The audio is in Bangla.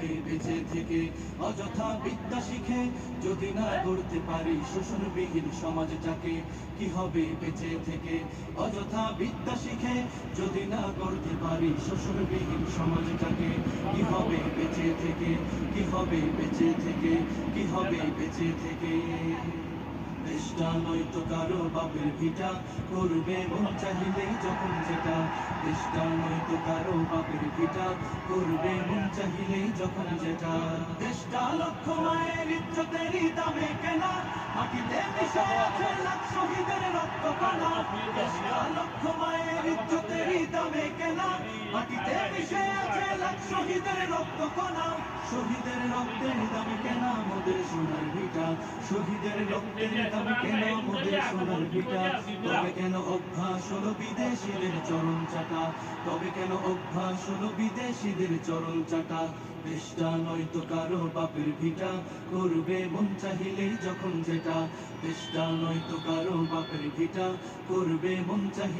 হবে বেঁচে থেকে অযথা বিদ্যা শিখে যদি না গড়তে পারি শোষণবিহীন সমাজটাকে? কি হবে বেঁচে থেকে অযথা বিদ্যা শিখে যদি না গড়তে পারি শোষণবিহীন সমাজটাকে? কি হবে বেঁচে থেকে, কি হবে বেঁচে থেকে, কি হবে বেঁচে থেকে? দেশটা নয়তো কারো বাপের ভিটা, করবে মন চাহিলেই যখন যেটা। দেশটা নয়তো কারো বাপের ভিটা, করবে মন চাহিলেই যখন যেটা। দেশটা লক্ষ মায়ের ইজ্জতেরই দামে কেনা, মাটিতে মিশে আছে লাখ শহীদের রক্ত কণা। দেশটা লক্ষ মায়ের ইজ্জতেরই দামে কেনা, মাটিতে মিশে আছে লাখ শহীদের রক্ত কণা। শহীদের রক্তের দামে কেনা মোদের সোনার ভিটা, শহীদের রক্তের দামে কেনা মোদের সোনার ভিটা। তবে কেন অভ্যাস হলো বিদেশিদের চরণ চাটা, তবে কেন অভ্যাস হলো বিদেশিদের চরণ চাটা? দেশটা নয়তো কারো বাপের ভিটা, করবে মন চাহিলেই যখন যেটা। দেশটা নয়তো কারো বাপের ভিটা, করবে মন চাহিলেই